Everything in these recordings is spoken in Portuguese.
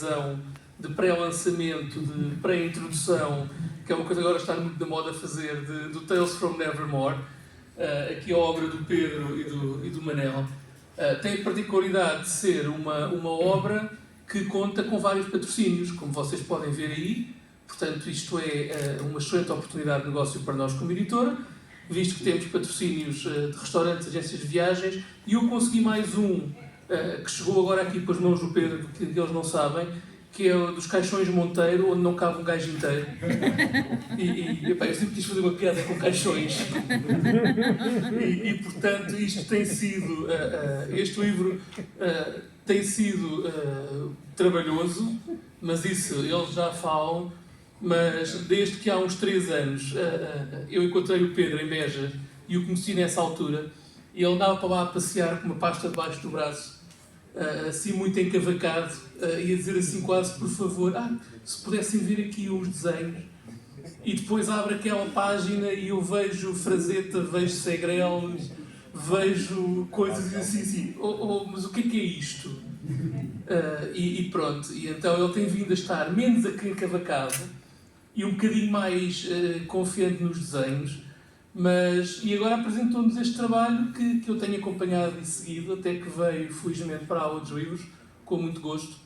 revisão, de pré-lançamento, de pré-introdução, que é uma coisa que agora está muito na moda a fazer, do Tales from Nevermore. Aqui a obra do Pedro e do Manel. Tem a particularidade de ser uma obra que conta com vários patrocínios, como vocês podem ver aí. Portanto, isto é uma excelente oportunidade de negócio para nós como editora, visto que temos patrocínios de restaurantes, agências de viagens, e eu consegui mais um que chegou agora aqui para as mãos do Pedro, que eles não sabem, que é o dos caixões Monteiro, onde não cabe um gajo inteiro. Epá, eu sempre quis fazer uma piada com caixões. Portanto, isto tem sido... este livro tem sido trabalhoso, mas isso eles já falam. Mas desde que há uns 3 anos eu encontrei o Pedro em Beja e o conheci nessa altura, e ele andava para lá a passear com uma pasta debaixo do braço, assim muito encavacado, e a dizer assim quase, por favor, se pudessem ver aqui uns desenhos. E depois abre aquela página e eu vejo Frazetta, vejo Segrel, vejo coisas assim, mas o que é isto? E pronto, e então ele tem vindo a estar menos encavacado e um bocadinho mais confiante nos desenhos, e agora apresentou-nos este trabalho que eu tenho acompanhado e seguido, até que veio, felizmente, para a Aula dos Livros, com muito gosto,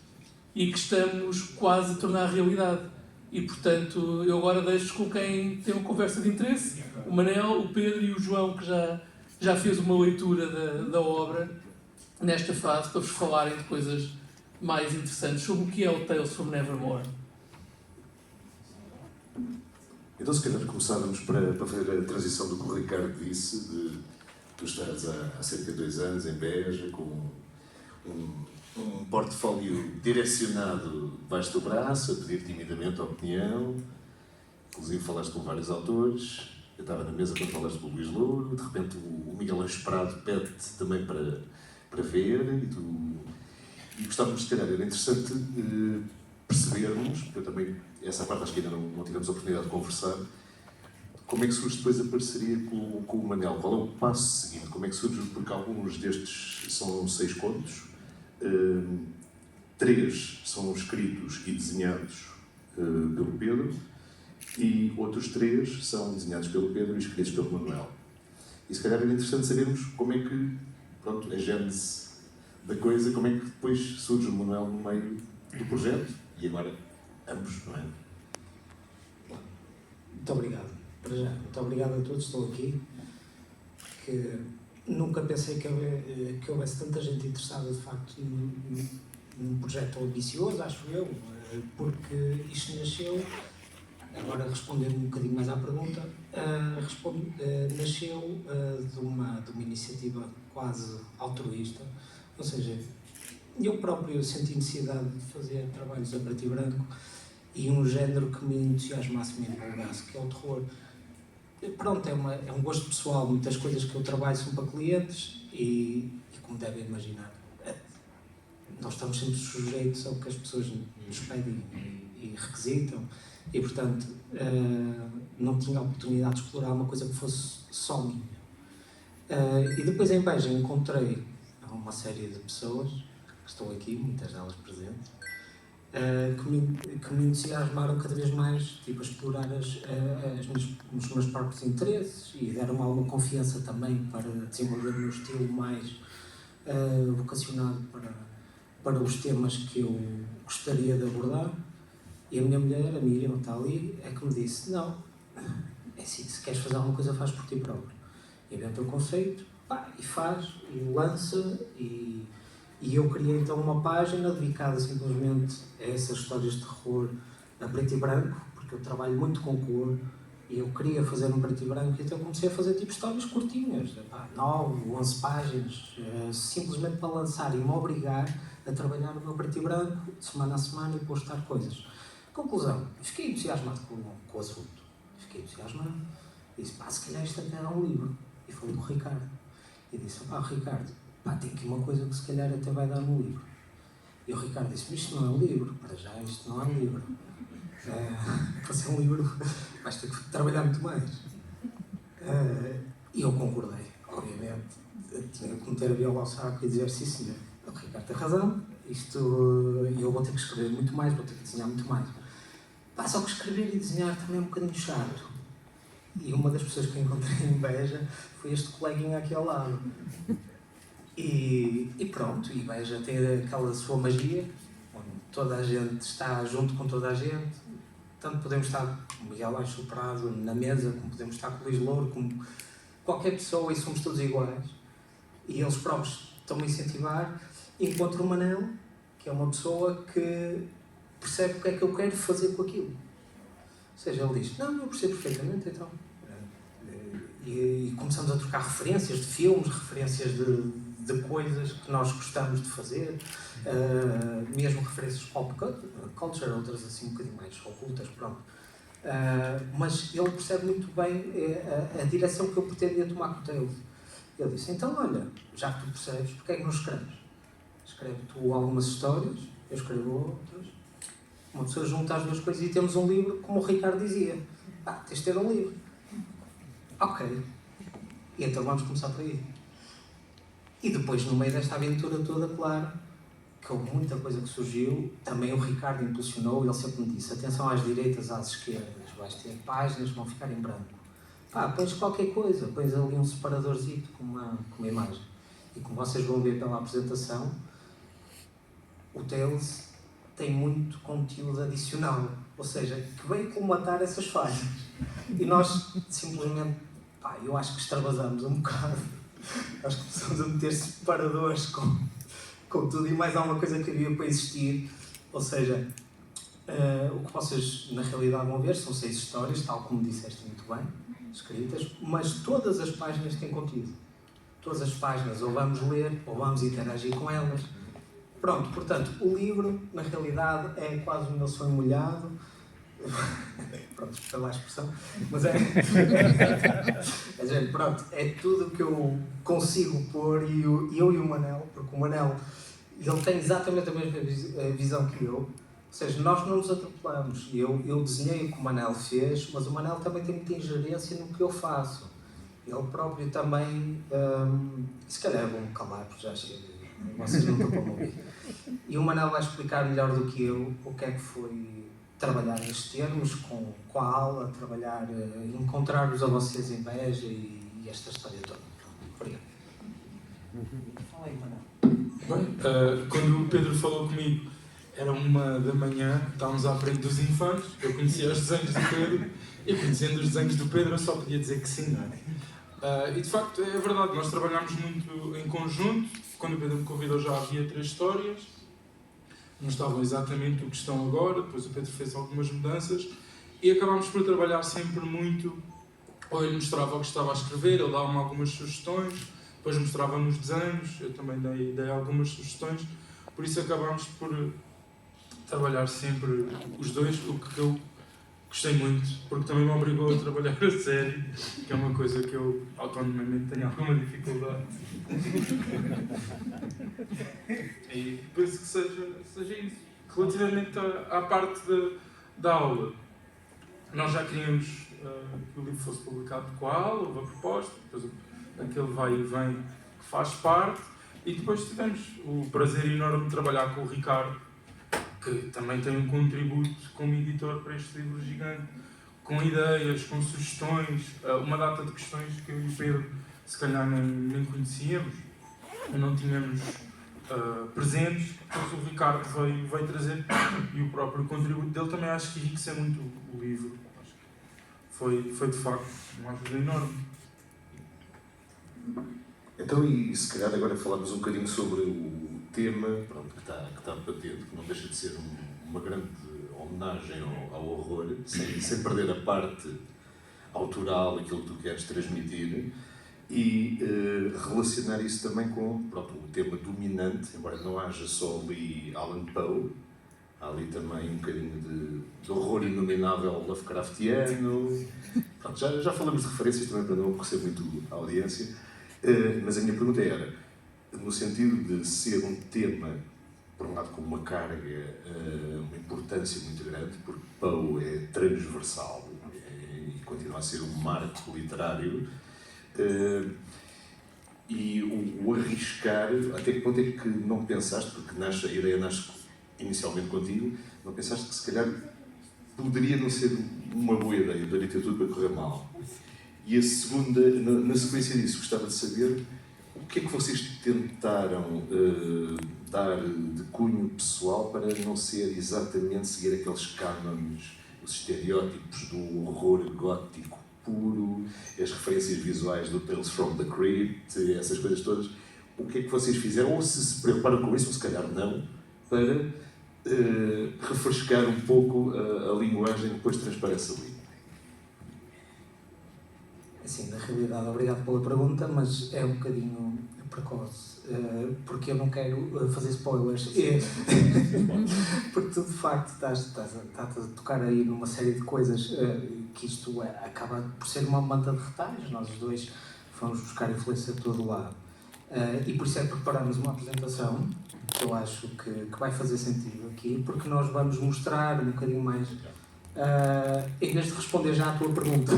e que estamos quase a tornar realidade. E, portanto, eu agora deixo com quem tem uma conversa de interesse, o Manel, o Pedro e o João, que já fez uma leitura da obra, nesta fase, para vos falarem de coisas mais interessantes sobre o que é o Tales from Nevermore. Então, se calhar, começávamos para fazer a transição do que o Ricardo disse, de tu estares há cerca de 2 anos em Beja, com um portfólio direcionado debaixo do braço, a pedir timidamente a opinião, inclusive falaste com vários autores, eu estava na mesa quando falaste com o Luís Louro, de repente o Miguel Anjo Prado pede-te também para ver, e gostávamos, se calhar, era interessante percebermos, porque eu também, essa parte acho que ainda não tivemos a oportunidade de conversar, como é que surge depois a parceria com o Manel? Qual é o passo seguinte? Como é que surge? Porque alguns destes são 6 contos, 3 são escritos e desenhados pelo Pedro, e outros 3 são desenhados pelo Pedro e escritos pelo Manuel. E se calhar era interessante sabermos como é que, pronto, a gênese da coisa, como é que depois surge o Manuel no meio do projeto, e agora ambos, não é? Muito obrigado, para já. Muito obrigado a todos que estão aqui, que nunca pensei que houvesse tanta gente interessada, de facto, num projeto tão ambicioso, acho eu, porque isto nasceu, agora respondendo um bocadinho mais à pergunta, nasceu de uma iniciativa quase altruísta, ou seja, eu próprio senti necessidade de fazer trabalhos a preto e branco e um género que me entusiasmasse, me empolgasse, que é o terror. Pronto, é um gosto pessoal, muitas coisas que eu trabalho são para clientes e como devem imaginar, nós estamos sempre sujeitos ao que as pessoas nos pedem e requisitam e, portanto, não tinha a oportunidade de explorar uma coisa que fosse só minha. E depois em Beja encontrei uma série de pessoas que estão aqui, muitas delas presentes, que me entusiasmaram cada vez mais, tipo, a explorar os meus próprios interesses e deram alguma confiança também para desenvolver o meu estilo mais vocacionado para os temas que eu gostaria de abordar. E a minha mulher, a Miriam, está ali, é que me disse, não, é assim, se queres fazer alguma coisa, faz por ti próprio. Inventa o conceito, e faz, e lança, e eu criei então uma página dedicada simplesmente a essas histórias de terror a preto e branco, porque eu trabalho muito com cor, e eu queria fazer um preto e branco, então comecei a fazer tipo histórias curtinhas, 9, 11 páginas, simplesmente para lançar e me obrigar a trabalhar no meu preto e branco, de semana a semana, e postar coisas. Conclusão, fiquei entusiasmado com o assunto, e disse, se calhar isto até era um livro, e falei com o Ricardo, e disse, Ricardo, tem aqui uma coisa que se calhar até vai dar no livro. E o Ricardo disse, isto não é um livro, para já isto não é um livro. Para ser um livro vais ter que trabalhar muito mais. E eu concordei, obviamente. Tinha que meter a viola ao saco e dizer, sim senhor, o Ricardo tem razão, isto eu vou ter que escrever muito mais, vou ter que desenhar muito mais. Pá, só que escrever e desenhar também é um bocadinho chato. E uma das pessoas que eu encontrei em Beja foi este coleguinha aqui ao lado. E pronto, e Beja tem aquela sua magia, onde toda a gente está junto com toda a gente. Tanto podemos estar com o Miguel Baixo Prado na mesa, como podemos estar com o Luís Louro, como qualquer pessoa, e somos todos iguais. E eles próprios estão-me a incentivar. Encontro o Manel, que é uma pessoa que percebe o que é que eu quero fazer com aquilo. Ou seja, ele diz, não, eu percebo perfeitamente, então. E começamos a trocar referências de filmes, referências de coisas que nós gostamos de fazer, mesmo referências pop culture, outras assim um bocadinho mais ocultas, pronto. Mas ele percebe muito bem a direção que eu pretendia tomar com o Tales. Ele disse, então olha, já que tu percebes, porque é que não escreves? Escreve tu algumas histórias, eu escrevo outras. Uma pessoa junta as duas coisas e temos um livro, como o Ricardo dizia. Tens de ter um livro. Ok. E então vamos começar por aí. E depois, no meio desta aventura toda, claro, que houve muita coisa que surgiu. Também o Ricardo impulsionou, ele sempre me disse, atenção às direitas, às esquerdas, vais ter páginas que vão ficar em branco. Pões qualquer coisa, pões ali um separadorzinho com uma imagem. E como vocês vão ver pela apresentação, o Tales tem muito conteúdo adicional, ou seja, que veio colmatar essas falhas. E nós simplesmente, eu acho que extravasamos um bocado. Nós começamos a meter separadores com tudo e mais alguma coisa que havia para existir. Ou seja, o que vocês na realidade vão ver são 6 histórias, tal como disseste muito bem, escritas, mas todas as páginas têm conteúdo. Todas as páginas ou vamos ler ou vamos interagir com elas. Pronto, portanto, o livro, na realidade, é quase o meu sonho molhado. Pronto, pela expressão. Mas pronto, é tudo o que eu consigo pôr e eu e o Manel, porque o Manel, ele tem exatamente a mesma visão que eu. Ou seja, nós não nos atropelamos. Eu desenhei o que o Manel fez, mas o Manel também tem muita ingerência no que eu faço. Ele próprio também, se calhar vou-me calar, porque já chega. Vocês não estão para me ouvir. E o Manel vai explicar melhor do que eu o que é que foi trabalhar nestes termos, com a aula, trabalhar, encontrar-vos a vocês em Beja e esta história toda. Obrigado. Fala aí, Manel. Bem, quando o Pedro falou comigo, era 1 da manhã, estávamos à frente dos infantes, eu conhecia os desenhos do Pedro, e conhecendo os desenhos do Pedro eu só podia dizer que sim, não é? E de facto é verdade, nós trabalhámos muito em conjunto. Quando o Pedro me convidou já havia 3 histórias, não estavam exatamente o que estão agora, depois o Pedro fez algumas mudanças e acabámos por trabalhar sempre muito. Ou ele mostrava o que estava a escrever, ele dava-me algumas sugestões, depois mostrava-me os desenhos, eu também dei algumas sugestões, por isso acabámos por trabalhar sempre os dois, o que eu gostei muito, porque também me obrigou a trabalhar a sério, que é uma coisa que eu autonomamente tenho alguma dificuldade. E penso que seja isso. Relativamente à parte da aula, nós já queríamos que o livro fosse publicado com a aula, houve a proposta, depois aquele vai e vem que faz parte, e depois tivemos o prazer enorme de trabalhar com o Ricardo, que também tem um contributo como editor para este livro gigante, com ideias, com sugestões, uma data de questões que eu e o Pedro se calhar nem conhecíamos, não tínhamos presentes, depois o Ricardo veio trazer, e o próprio contributo dele também acho que enriqueceu muito o livro. Acho que foi de facto uma ajuda enorme. Então, e se calhar agora falamos um bocadinho sobre o tema, pronto, que está patente, que não deixa de ser uma grande homenagem ao horror, sem perder a parte autoral, aquilo que tu queres transmitir, e relacionar isso também com, pronto, o tema dominante, embora não haja só ali Alan Poe, há ali também um bocadinho de horror inominável Lovecraftiano. Pronto, já falamos de referências também para não aborrecer muito a audiência, mas a minha pergunta era, no sentido de ser um tema, por um lado, com uma carga, uma importância muito grande, porque Poe é transversal e continua a ser um marco literário. e o arriscar, até que ponto é que não pensaste, porque a ideia nasce inicialmente contigo, não pensaste que se calhar poderia não ser uma boa ideia, poderia ter tudo para correr mal. E a segunda, na sequência disso, gostava de saber o que é que vocês tentaram dar de cunho pessoal para não ser exatamente seguir aqueles cânones, os estereótipos do horror gótico puro, as referências visuais do Tales from the Crypt, essas coisas todas. O que é que vocês fizeram, ou se preocuparam com isso, ou se calhar não, para refrescar um pouco a linguagem que depois transparece ali? Assim, na realidade, obrigado pela pergunta, mas é um bocadinho precoce, porque eu não quero fazer spoilers. Porque tu, de facto, estás a tocar aí numa série de coisas que isto acaba por ser uma manta de retalhos. Nós os dois fomos buscar influência de todo lado. E por isso é que preparamos uma apresentação que eu acho que vai fazer sentido aqui, porque nós vamos mostrar um bocadinho mais, em vez de responder já à tua pergunta.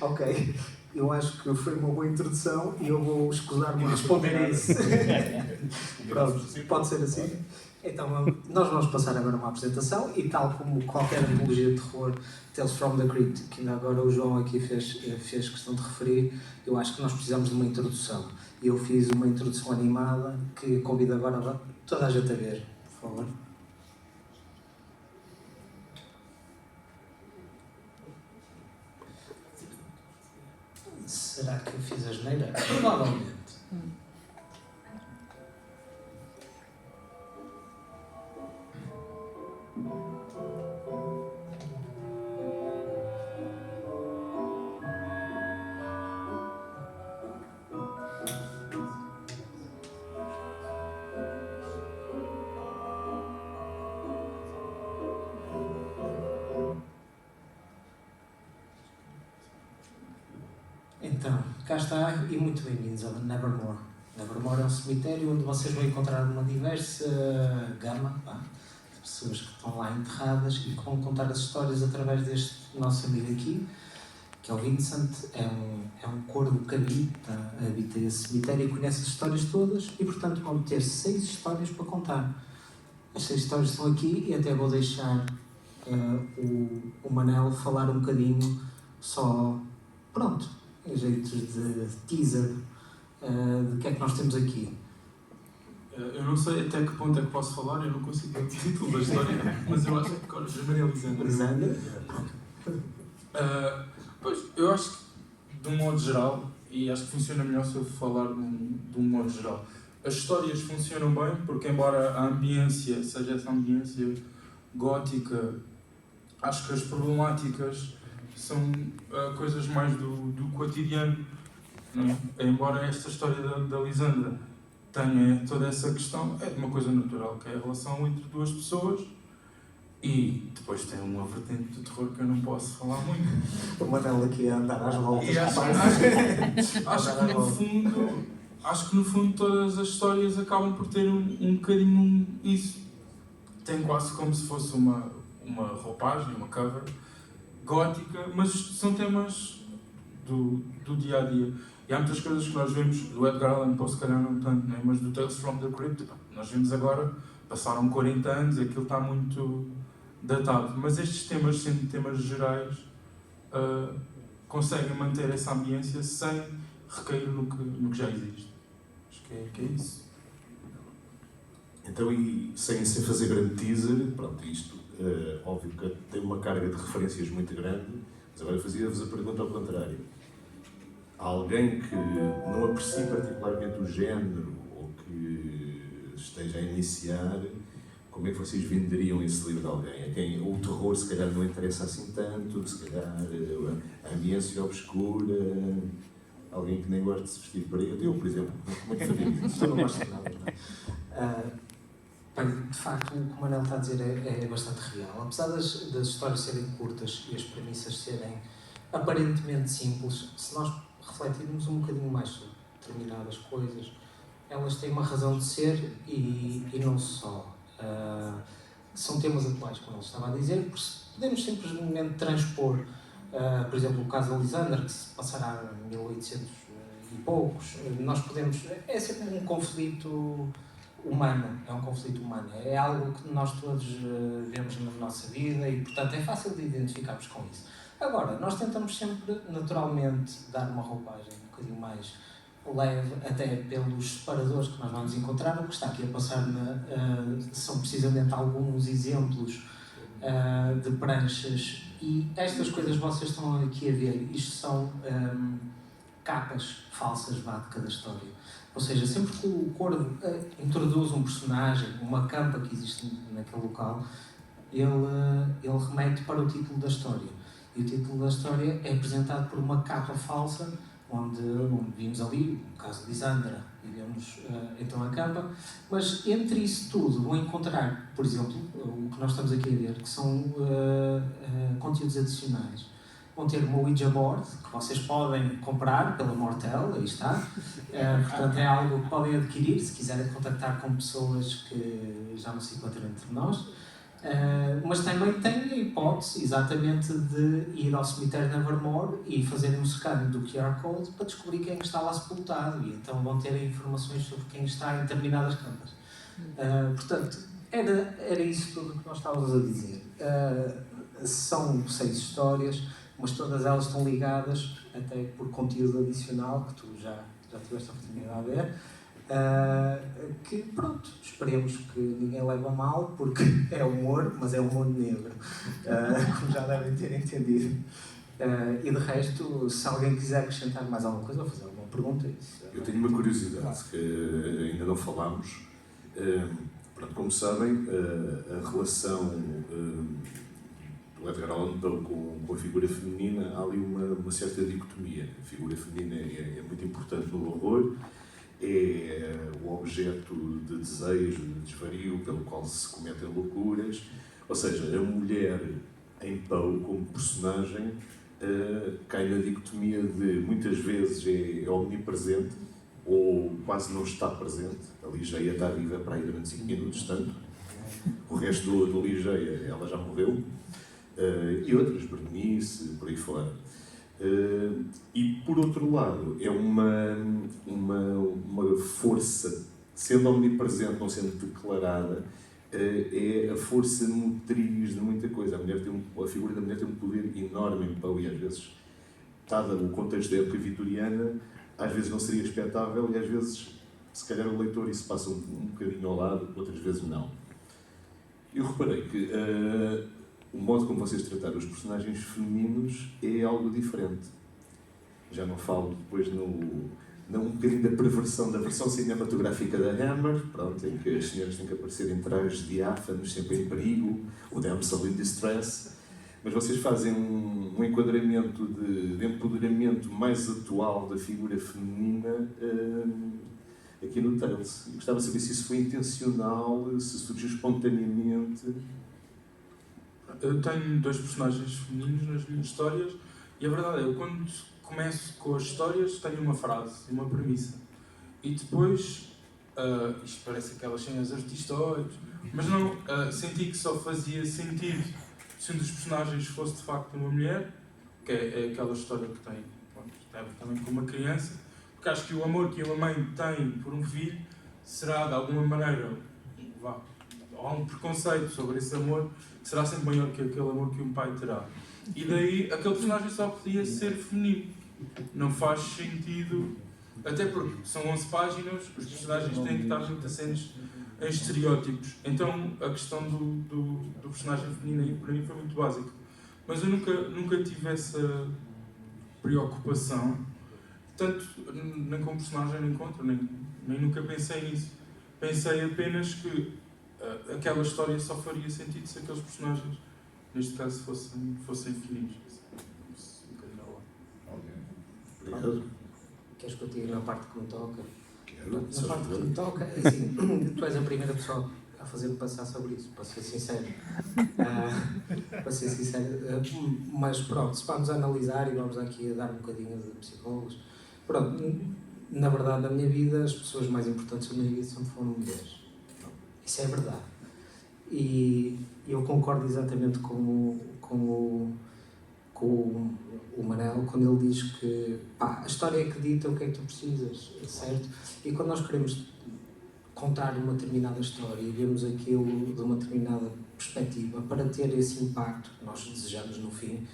Ok, eu acho que foi uma boa introdução e eu vou escusar-me a responder a isso. Pronto, pode ser assim? Então, nós vamos passar agora uma apresentação e, tal como qualquer antologia de terror, Tales from the Crypt, que ainda agora o João aqui fez questão de referir, eu acho que nós precisamos de uma introdução. E eu fiz uma introdução animada que convido agora toda a gente a ver, por favor. Será que eu fiz asneira? Provavelmente. Então, cá está e muito bem-vindos a Nevermore. Nevermore é um cemitério onde vocês vão encontrar uma diversa gama de pessoas que estão lá enterradas e que vão contar as histórias através deste nosso amigo aqui, que é o Vincent. É um corvo que habita esse cemitério e conhece as histórias todas e, portanto, vão ter 6 histórias para contar. As 6 histórias estão aqui e até vou deixar o Manel falar um bocadinho só, pronto, em jeitos de teaser de que é que nós temos aqui. Eu não sei até que ponto é que posso falar, eu não consigo ver o título da história, mas eu acho que agora Maria Lisandra. Pois, eu acho que, de um modo geral, e acho que funciona melhor se eu falar de um modo geral, as histórias funcionam bem, porque embora a ambiência seja essa ambiência gótica, acho que as problemáticas são coisas mais do cotidiano, não é? Embora esta história da Lisandra tenha toda essa questão, é de uma coisa natural, que é a relação entre duas pessoas, e depois tem uma vertente do terror que eu não posso falar muito. O Manel aqui a andar às voltas. E acho que no fundo todas as histórias acabam por ter um bocadinho isso. Tem quase como se fosse uma roupagem, uma cover gótica, mas são temas do dia a dia. E há muitas coisas que nós vemos do Edgar Allan Poe, se calhar não tanto, né? Mas do Tales from the Crypt, nós vemos agora, passaram 40 anos, aquilo está muito datado. Mas estes temas, sendo temas gerais, conseguem manter essa ambiência sem recair no que já existe. Acho que é isso. Então, e sem fazer grande teaser, pronto, isto, óbvio que tem uma carga de referências muito grande, mas agora fazia-vos a pergunta ao contrário. Há alguém que não aprecie particularmente o género, ou que esteja a iniciar, como é que vocês venderiam esse livro a alguém? A quem o terror se calhar não interessa assim tanto, se calhar a ambiência obscura, alguém que nem gosta de se vestir preto, eu, por exemplo, como é que faria isso? Eu não gosto de nada, de facto, o que o Manel está a dizer é bastante real. Apesar das histórias serem curtas e as premissas serem aparentemente simples, se nós refletirmos um bocadinho mais sobre determinadas coisas, elas têm uma razão de ser e não só. São temas atuais, como ele estava a dizer, podemos simplesmente transpor, por exemplo, o caso da Lisandra, que se passará em 1800 e poucos, nós podemos... É sempre um conflito humano, é algo que nós todos vemos na nossa vida e, portanto, é fácil de identificarmos com isso. Agora, nós tentamos sempre, naturalmente, dar uma roupagem um bocadinho mais leve, até pelos separadores que nós vamos encontrar. O que está aqui a passar são precisamente alguns exemplos de pranchas, e estas coisas vocês estão aqui a ver, isto são capas falsas de cada história. Ou seja, sempre que o Corvo introduz um personagem, uma campa que existe naquele local, ele remete para o título da história. E o título da história é apresentado por uma capa falsa, onde vimos ali o caso de Lisandra, e vemos então a capa. Mas entre isso tudo vão encontrar, por exemplo, o que nós estamos aqui a ver, que são conteúdos adicionais. Vão ter uma Ouija board, que vocês podem comprar pela Mortel, aí está. Portanto, é algo que podem adquirir se quiserem contactar com pessoas que já não se encontram entre nós. Mas também tem a hipótese, exatamente, de ir ao cemitério de Nevermore e fazerem um scan do QR Code para descobrir quem está lá sepultado, e então vão ter informações sobre quem está em determinadas campas. Portanto, era isso tudo que nós estávamos a dizer. São 6 histórias, mas todas elas estão ligadas até por conteúdo adicional que tu já tiveste a oportunidade de ver. Que pronto, esperemos que ninguém leve a mal, porque é humor, mas é humor negro, como já devem ter entendido. E de resto, se alguém quiser acrescentar mais alguma coisa ou fazer alguma pergunta, isso. Eu tenho uma curiosidade que ainda não falámos. Pronto, como sabem, a relação do Edgar Allan Poe com a figura feminina, há ali uma certa dicotomia. A figura feminina é muito importante no horror, é o objeto de desejo, de desvario, pelo qual se cometem loucuras. Ou seja, a mulher em Poe, como personagem, cai na dicotomia de, muitas vezes, é omnipresente ou quase não está presente. A Ligeia está viva para aí durante 5 minutos, tanto. O resto do Ligeia, ela já morreu. E outras, Berenice, por aí fora. E, por outro lado, é uma força, sendo omnipresente, não sendo declarada, é a força motriz de muita coisa. A figura da mulher tem um poder enorme em Poe, e às vezes, dado o contexto da época vitoriana, às vezes não seria expectável, e às vezes, se calhar o leitor isso passa um bocadinho ao lado, outras vezes não. Eu reparei que o modo como vocês trataram os personagens femininos é algo diferente. Já não falo depois um bocadinho da perversão da versão cinematográfica da Hammer, pronto, em que as senhoras têm que aparecer em trajes diáfanos, sempre em perigo, o damsel in distress, mas vocês fazem um enquadramento de empoderamento mais atual da figura feminina aqui no Tales. Eu gostava de saber se isso foi intencional, se surgiu espontaneamente. Eu tenho 2 personagens femininos nas minhas histórias, e a verdade é, eu quando começo com as histórias tenho uma frase, uma premissa, e depois, isto parece aquelas cenas artistóides, mas não, senti que só fazia sentido se um dos personagens fosse de facto uma mulher, que é aquela história que tem também com uma criança, porque acho que o amor que uma mãe tem por um filho será de alguma maneira, há um preconceito sobre esse amor que será sempre maior que aquele amor que um pai terá. E daí aquele personagem só podia ser feminino. Não faz sentido, até porque são 11 páginas, os personagens têm que estar muito assentes em estereótipos. Então a questão do personagem feminino aí para mim foi muito básica. Mas eu nunca tive essa preocupação, tanto nem como personagem nem contra, nem nunca pensei nisso. Pensei apenas que aquela história só faria sentido se aqueles personagens, neste caso, fossem femininos. Obrigado. Queres que eu diga na parte que me toca? Quero. Na parte que me toca, é assim, tu és a primeira pessoa a fazer-me passar sobre isso, para ser sincero. Mas pronto, se vamos analisar e vamos aqui a dar um bocadinho de psicólogos, pronto, na verdade, na minha vida, as pessoas mais importantes da minha vida sempre foram mulheres. Isso é verdade. E eu concordo exatamente com com o Manel, quando ele diz que pá, a história é que dita o que é que tu precisas, certo? E quando nós queremos contar uma determinada história e vemos aquilo de uma determinada perspectiva para ter esse impacto que nós desejamos no fim,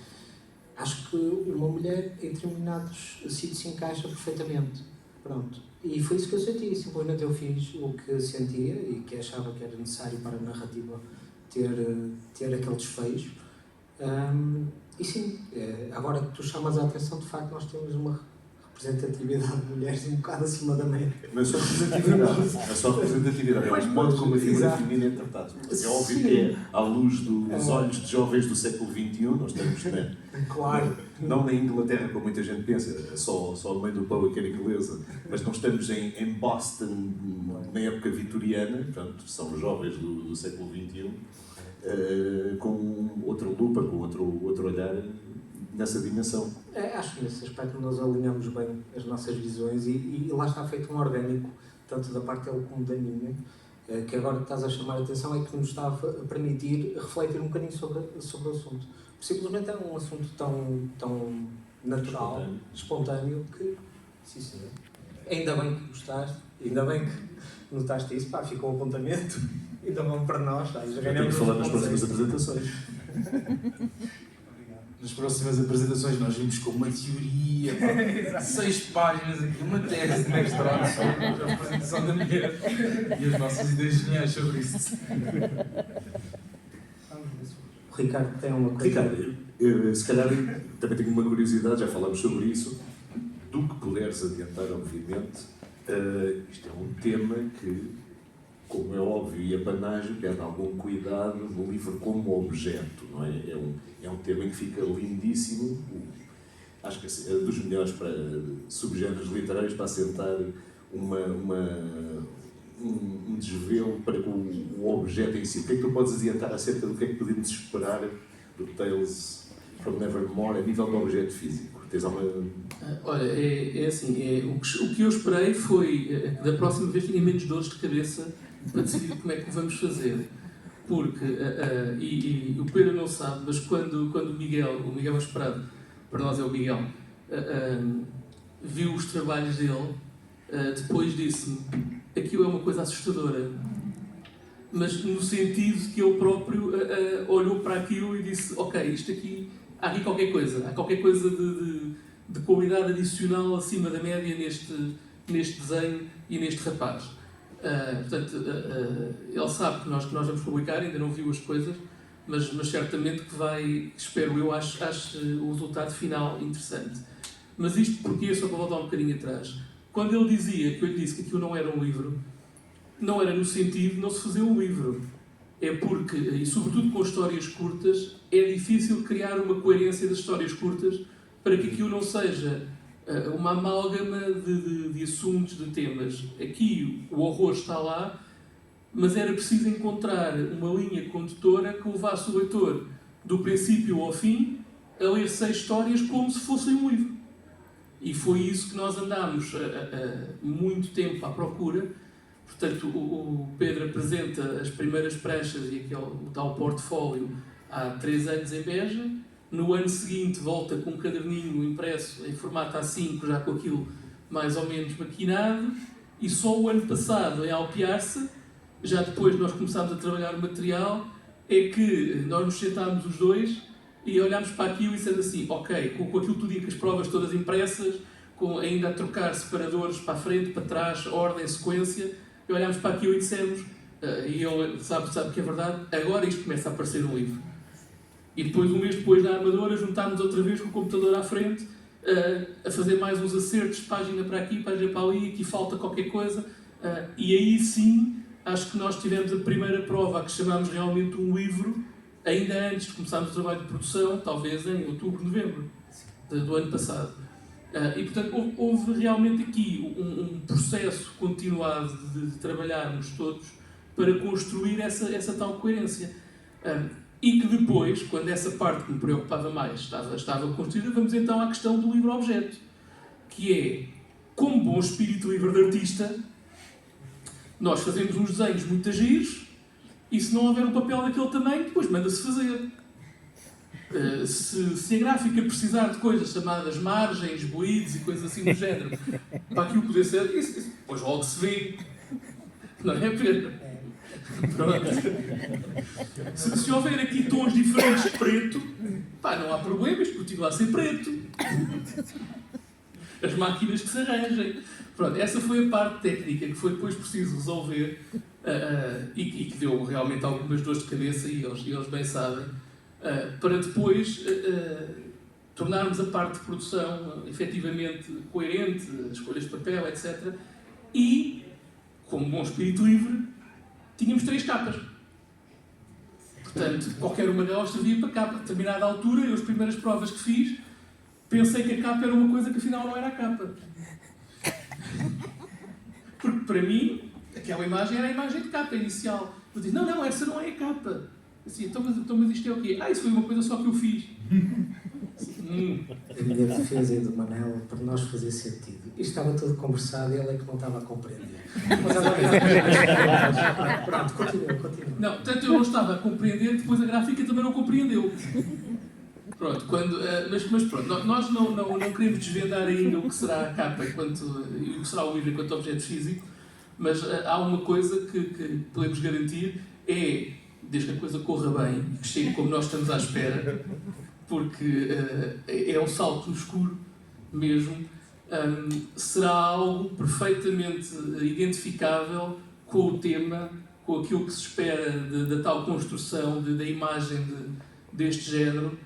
acho que uma mulher em determinados sítios se encaixa perfeitamente. Pronto. E foi isso que eu senti. Simplesmente eu fiz o que sentia e que achava que era necessário para a narrativa ter aquele desfecho. E sim, agora que tu chamas a atenção, de facto nós temos uma representatividade de mulheres um bocado acima da média. Não é só representatividade, é o modo como a figura feminina é tratada. É óbvio que é à luz dos olhos de jovens do século XXI, nós estamos, claro, não na Inglaterra, como muita gente pensa, só no meio do pão que era inglesa, mas não estamos em Boston na época vitoriana, portanto, são jovens do século XXI, com outra lupa, com outro olhar nessa dimensão. Acho que nesse aspecto nós alinhamos bem as nossas visões e lá está feito um orgânico, tanto da parte dele como da minha, que agora estás a chamar a atenção, é que nos está a permitir refletir um bocadinho sobre o assunto. Simplesmente é um assunto tão natural, espontâneo, que, sim senhor, ainda bem que gostaste, ainda bem que notaste isso, pá, ficou um apontamento, ainda bom para nós, já Tenho ganhamos que falar nas próximas apresentações. Nas próximas apresentações nós vimos com uma teoria, pá, 6 páginas aqui, uma tese de mestrado sobre a representação da mulher e as nossas ideias geniais sobre isso. O Ricardo tem uma coisa. Ricardo, se calhar também tenho uma curiosidade, já falámos sobre isso, do que puderes adiantar, obviamente, isto é um tema que, como é óbvio e abanágio, pede algum cuidado no livro como objeto, não é? É um tema que fica lindíssimo, acho que é dos melhores subgéneros literários para assentar um desvelo para com o objeto em si. O que é que tu podes adiantar acerca do que é que podemos esperar do Tales from Nevermore a nível do objeto físico? Tens alguma... Olha, é assim, o que eu esperei foi que da próxima vez tinha menos dores de cabeça para decidir como é que vamos fazer. Porque, e o Pedro não sabe, mas quando o Miguel Esperado, para nós é o Miguel, viu os trabalhos dele, depois disse-me, aquilo é uma coisa assustadora. Mas no sentido que ele próprio olhou para aquilo e disse, ok, isto aqui, há aqui qualquer coisa de qualidade adicional acima da média neste desenho e neste rapaz. Portanto, ele sabe que nós vamos publicar, ainda não viu as coisas, mas certamente que vai, espero eu, acho o resultado final interessante. Mas isto porque, só para voltar um bocadinho atrás, quando ele dizia, que eu lhe disse que aquilo não era um livro, não era no sentido de não se fazer um livro. É porque, e sobretudo com histórias curtas, é difícil criar uma coerência das histórias curtas para que aquilo não seja uma amálgama de assuntos, de temas. Aqui o horror está lá, mas era preciso encontrar uma linha condutora que levasse o leitor do princípio ao fim a ler 6 histórias como se fossem um livro. E foi isso que nós andámos muito tempo à procura. Portanto, o Pedro apresenta as primeiras pranchas e o tal portfólio há 3 anos em Beja. No ano seguinte volta com um caderninho impresso em formato A5, já com aquilo mais ou menos maquinado. E só o ano passado, em Alpiarça, já depois nós começámos a trabalhar o material, é que nós nos sentámos os dois e olhámos para aquilo e dissemos assim, ok, com aquilo tudo, com as provas todas impressas, com ainda a trocar separadores para a frente, para trás, ordem, sequência, e olhámos para aquilo e dissemos, e ele sabe que é verdade, agora isto começa a aparecer um livro. E depois, um mês depois, na Amadora, juntámos outra vez com o computador à frente, a fazer mais uns acertos, página para aqui, página para ali, aqui falta qualquer coisa, e aí sim, acho que nós tivemos a primeira prova a que chamámos realmente um livro, ainda antes de começarmos o trabalho de produção, talvez em outubro, novembro do ano passado. E, portanto, houve realmente aqui um processo continuado de trabalharmos todos para construir essa tal coerência. E que depois, quando essa parte que me preocupava mais estava construída, vamos então à questão do livro-objeto, que é, como bom espírito livre de artista, nós fazemos uns desenhos muito giros, e se não houver um papel daquele tamanho, depois manda-se fazer. Se a gráfica precisar de coisas chamadas margens, bleeds e coisas assim do género, para aquilo poder ser, depois logo se vê. Não é, Pedro? Pronto. Se houver aqui tons diferentes de preto, pá, não há problemas, continua a ser preto. As máquinas que se arranjem. Pronto, essa foi a parte técnica que foi depois preciso resolver e que deu realmente algumas dores de cabeça, e eles bem sabem, para depois tornarmos a parte de produção efetivamente coerente, escolhas de papel, etc. E, como bom espírito livre, tínhamos 3 capas. Portanto, qualquer uma delas servia para capa. A determinada altura, eu as primeiras provas que fiz, pensei que a capa era uma coisa que afinal não era a capa. Porque para mim, aquela imagem era a imagem de capa inicial. Eu disse, não, essa não é a capa. Assim, então, mas isto é o quê? Isso foi uma coisa só que eu fiz. A minha defesa do Manel, para nós fazer sentido. Isto estava tudo conversado e ele é que não estava a compreender. Mas agora... Pronto, continua. Não, tanto eu não estava a compreender, depois a gráfica também não compreendeu. Pronto, mas pronto, nós não queremos desvendar ainda o que será a capa e o que será o livro enquanto objeto físico, mas há uma coisa que podemos garantir, desde que a coisa corra bem e que chegue como nós estamos à espera, porque é um salto no escuro mesmo, será algo perfeitamente identificável com o tema, com aquilo que se espera da tal construção da imagem deste género,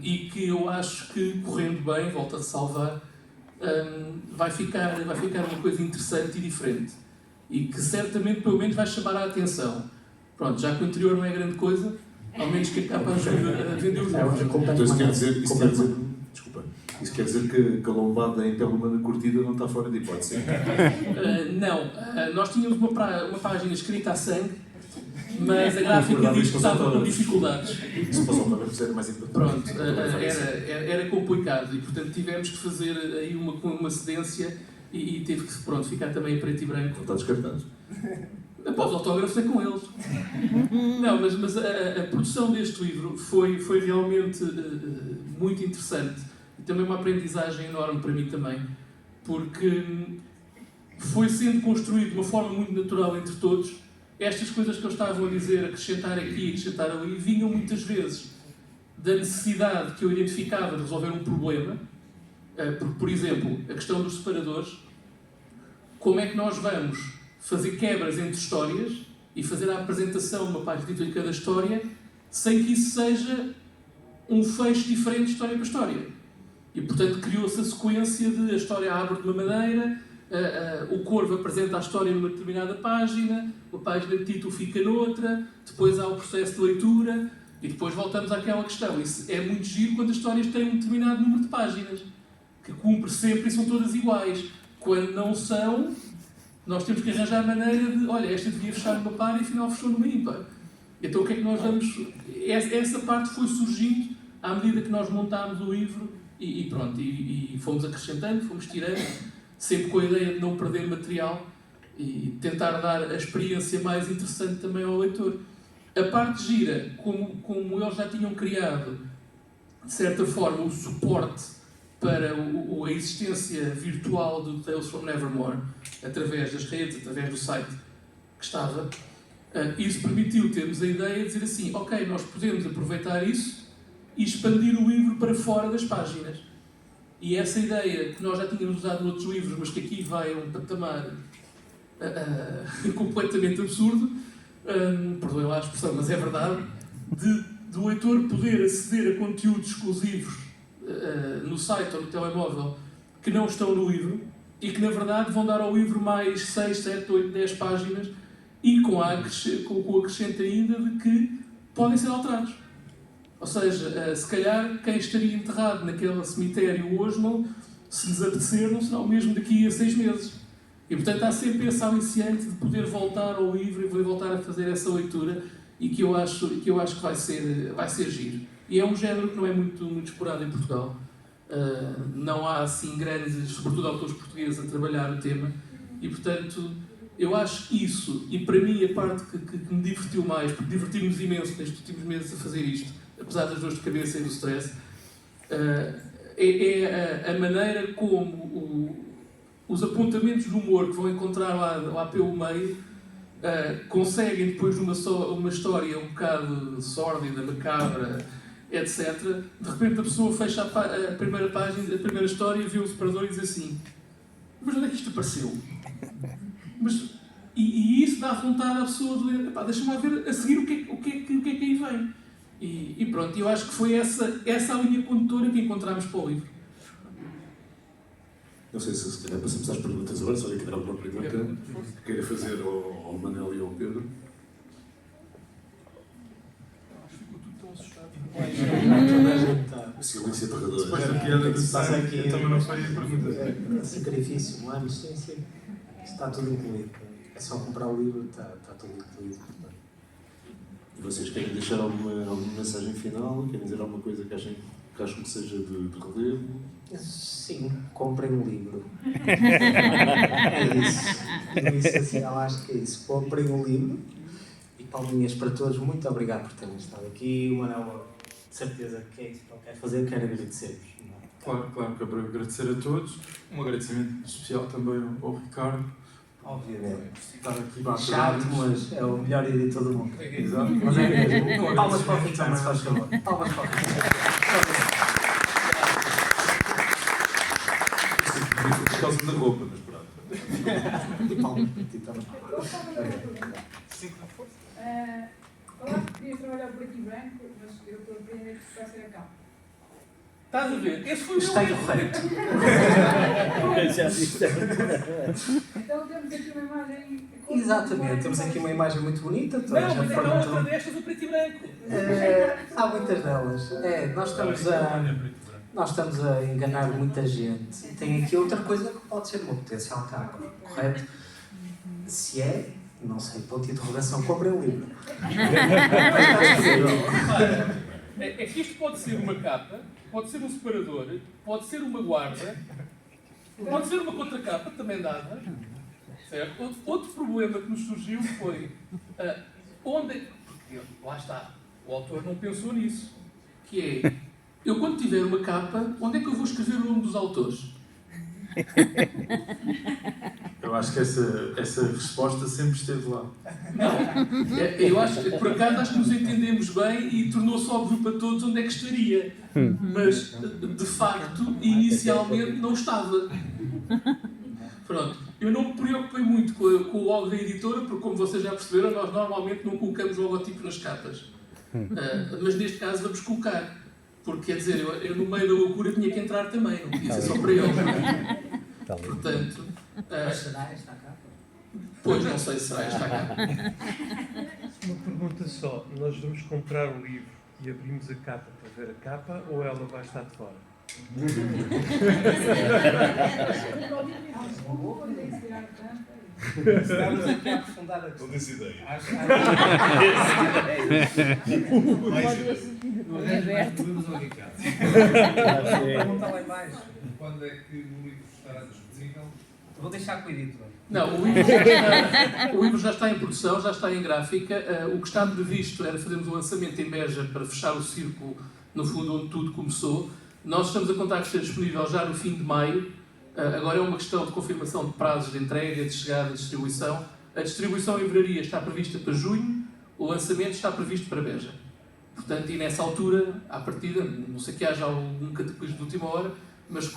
e que eu acho que, correndo bem, volto a salvar, vai ficar uma coisa interessante e diferente, e que certamente pelo menos vai chamar a atenção. Pronto, já que o interior não é grande coisa, ao menos que a capa ajude a vender os livros. Então isso quer dizer que a lombada em pele humana curtida não está fora de hipótese? Não, nós tínhamos uma página escrita a sangue, mas a gráfica diz que estava com dificuldades. Se passou para ver, era mais importante. Pronto, era complicado e portanto tivemos que fazer aí uma cedência e teve que ficar também em preto e branco. Está descartado. Após os autógrafos é com eles. Não, mas a produção deste livro foi realmente muito interessante e também uma aprendizagem enorme para mim também, porque foi sendo construído de uma forma muito natural entre todos. Estas coisas que eles estavam a dizer, acrescentar aqui, acrescentar ali, vinham muitas vezes da necessidade que eu identificava de resolver um problema, porque, por exemplo, a questão dos separadores, como é que nós vamos fazer quebras entre histórias e fazer a apresentação de uma página de título em cada história sem que isso seja um fecho diferente de história para história. E, portanto, criou-se a sequência de a história abre de uma maneira, o Corvo apresenta a história numa determinada página, a página de título fica noutra, depois há o processo de leitura e depois voltamos àquela questão. Isso é muito giro quando as histórias têm um determinado número de páginas, que cumpre sempre e são todas iguais. Quando não são, nós temos que arranjar a maneira de, olha, esta devia fechar numa par e afinal fechou numa ímpar. Então o que é que nós vamos... Essa parte foi surgindo à medida que nós montámos o livro e pronto, e fomos acrescentando, fomos tirando, sempre com a ideia de não perder material e tentar dar a experiência mais interessante também ao leitor. A parte gira, como eles já tinham criado, de certa forma, o suporte para a existência virtual do Tales from Nevermore, através das redes, através do site que estava, isso permitiu termos a ideia de dizer assim, ok, nós podemos aproveitar isso e expandir o livro para fora das páginas. E essa ideia que nós já tínhamos usado noutros livros, mas que aqui vai a um patamar completamente absurdo, perdoem lá a expressão, mas é verdade, do leitor poder aceder a conteúdos exclusivos no site ou no telemóvel que não estão no livro e que na verdade vão dar ao livro mais 6, 7, 8, 10 páginas e com o acrescento ainda de que podem ser alterados. Ou seja, se calhar quem estaria enterrado naquele cemitério hoje, se lhes apetecer, não será o mesmo daqui a 6 meses. E portanto há sempre esse aliciante de poder voltar ao livro e poder voltar a fazer essa leitura e que eu acho que vai ser giro. E é um género que não é muito explorado em Portugal. Não há assim grandes, sobretudo autores portugueses, a trabalhar o tema. E portanto, eu acho que isso, e para mim a parte que me divertiu mais, porque divertimos imenso nestes últimos meses a fazer isto, apesar das dores de cabeça e do stress, é a maneira como os apontamentos de humor que vão encontrar lá pelo meio conseguem, depois de uma história um bocado sórdida, macabra, etc., de repente a pessoa fecha a primeira página, a primeira história, vê o separador e diz assim: mas onde é que isto apareceu? E isso dá vontade à pessoa de ler, deixa-me lá ver a seguir o que é que aí vem. E pronto, eu acho que foi essa a linha condutora que encontramos para o livro. Não sei se calhar passamos às perguntas agora, se alguém tiver alguma pergunta que queira fazer ao Manel e ao Pedro. Acho que ficou tudo tão assustado. O silêncio aterrador. Depois da piada do Passa Sam, aqui- eu também não faria perguntas. Sacrifício humano, sim. Está tudo incluído. É só comprar o livro, está tudo incluído. E vocês querem deixar alguma mensagem final? Querem dizer alguma coisa que acham que seja de relevo? Sim, comprem um livro. É isso. No essencial, acho que é isso. Comprem um livro e palminhas para todos. Muito obrigado por terem estado aqui. O Manel, de certeza que é isso que ele quer fazer. Quero agradecer-vos. Claro que é para agradecer a todos. Um agradecimento especial também ao Ricardo. Obviamente. Estar aqui para Chato, mas é o melhor editor do mundo. Exato. Mas é mesmo. Palmas para o Ricardo, se faz favor. Palmas para o Ricardo. Por causa da roupa, mas pronto. E palmas para ti também. Falaste que querias trabalhar por aqui branco, mas eu estou a aprender que vai ser a capa. Estás a ver? Esse foi o Está meu erro. correto. Então temos aqui uma imagem... Exatamente, temos aqui uma imagem muito bonita. Toda a Não, gente mas é perguntou. outra destas do preto e branco. Há muitas delas. Nós estamos a enganar muita gente. Tem aqui outra coisa que pode ser uma potencial capa, correto? Se é, não sei, ponto de interrogação, comprem o livro. Mas está disponível. É que isto pode ser uma capa, pode ser um separador, pode ser uma guarda, pode ser uma contracapa, também dava. Certo? Outro problema que nos surgiu foi porque lá está, o autor não pensou nisso, que é, eu quando tiver uma capa, onde é que eu vou escrever o nome dos autores? Eu acho que essa resposta sempre esteve lá. Não, eu acho que por acaso que nos entendemos bem e tornou-se óbvio para todos onde é que estaria, mas de facto, inicialmente não estava. Pronto, eu não me preocupei muito com o logo da editora, porque como vocês já perceberam, nós normalmente não colocamos logotipo nas capas. Mas neste caso vamos colocar, porque quer dizer, eu no meio da loucura tinha que entrar também, não podia ser só para eles. Portanto, Mas será esta a capa? pois não sei se será esta a capa. Uma pergunta só. Nós vamos comprar o livro e abrimos a capa para ver a capa ou ela vai estar de fora? Estamos aqui a aprofundar a questão. Não desse ideia. Vamos ao Ricardo. Pergunta lá em baixo. Quando é que o livro estará disponível? Vou deixar com o editor. Não, o livro já está em produção, já está em gráfica. O que está previsto era fazermos um lançamento em Beja para fechar o círculo, no fundo, onde tudo começou. Nós estamos a contar que esteja disponível já no fim de maio. Agora é uma questão de confirmação de prazos de entrega, de chegada, de distribuição. A distribuição em livraria está prevista para junho, o lançamento está previsto para Beja. Portanto, e nessa altura, à partida, não sei que haja algum cataclismo de última hora, mas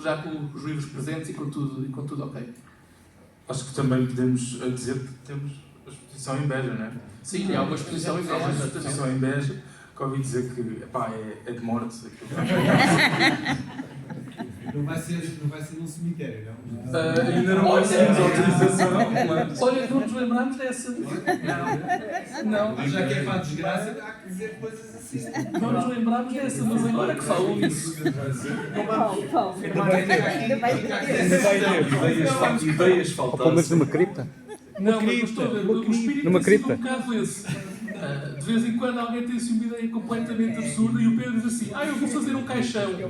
já com os livros presentes e com tudo ok. Acho que também podemos dizer que temos a exposição em Beja, não é? Sim, há uma exposição em Beja, Há uma exatamente. exposição em Beja, que ouvi dizer que é de morte. Não vai ser num cemitério, não? Ainda não recebemos autorização. Olha, não nos lembramos dessa. Não. Mas já que é para a desgraça, há que dizer coisas assim. Não nos lembramos dessa, mas agora que falam nisso. Ideias faltadas. Como numa cripta? Não, mas estou a ver, o espírito Numa tem sido cripta. um bocado esse. De vez em quando alguém tem assim uma ideia completamente absurda e o Pedro diz assim: eu vou fazer um caixão. E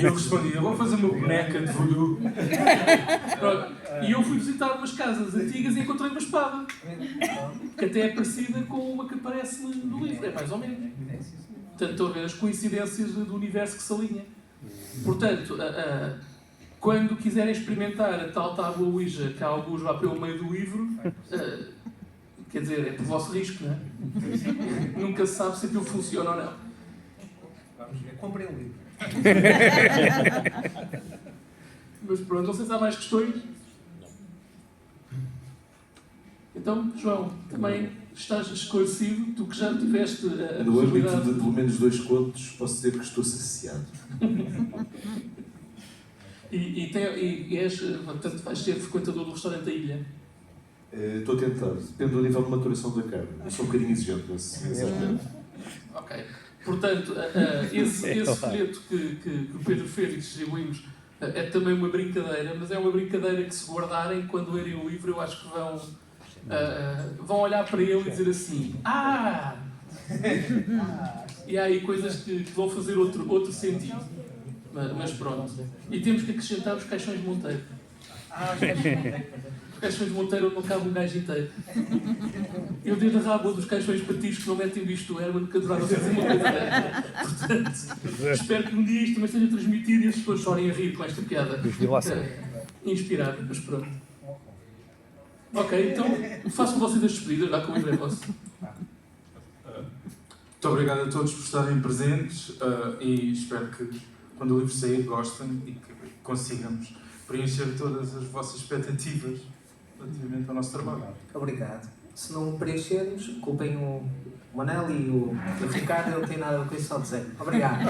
eu respondi, eu vou fazer uma boneca de voodoo. Pronto. E eu fui visitar umas casas antigas e encontrei uma espada. Que até é parecida com uma que aparece no livro, é mais ou menos. Portanto, estão a ver as coincidências do universo que se alinha. Portanto, quando quiserem experimentar a tal tábua Ouija que há alguns lá pelo meio do livro, quer dizer, é por vosso risco, não é? Nunca se sabe se aquilo funciona ou não. Vamos ver, comprei um livro. Mas pronto, não sei se há mais questões. Então, João, também estás esclarecido, tu que já tiveste a No âmbito possibilidade... de pelo menos 2 contos, posso dizer que estou saciado. E és, portanto, vais ser frequentador do restaurante da Ilha. Estou a tentar, depende do nível de maturação da carne. Eu sou um bocadinho exigente nesse aspecto. Ok. Portanto, esse folheto que o Pedro fez e que distribuímos é também uma brincadeira, mas é uma brincadeira que, se guardarem, quando lerem o livro, eu acho que vão olhar para ele e dizer assim: ah! E há aí coisas que vão fazer outro sentido. Mas pronto. E temos que acrescentar os caixões de Monteiro. Os caixões de Monteiro não cabe um gajo inteiro. Eu desde a rábula dos caixões patis que não metem visto do Herman, que adoraram fazer uma coisa dessa. Portanto, espero que um dia isto também seja transmitido e as pessoas chorem a rir com esta piada. Inspirada, mas pronto. Ok, então façam vocês as despedidas, lá que o livro é vosso. Muito obrigado a todos por estarem presentes e espero que, quando o livro sair, gostem e que consigamos preencher todas as vossas expectativas relativamente ao nosso trabalho. Obrigado. Se não preenchermos, culpem o Manel e o Ricardo, ele não tem nada com isso a dizer. Obrigado.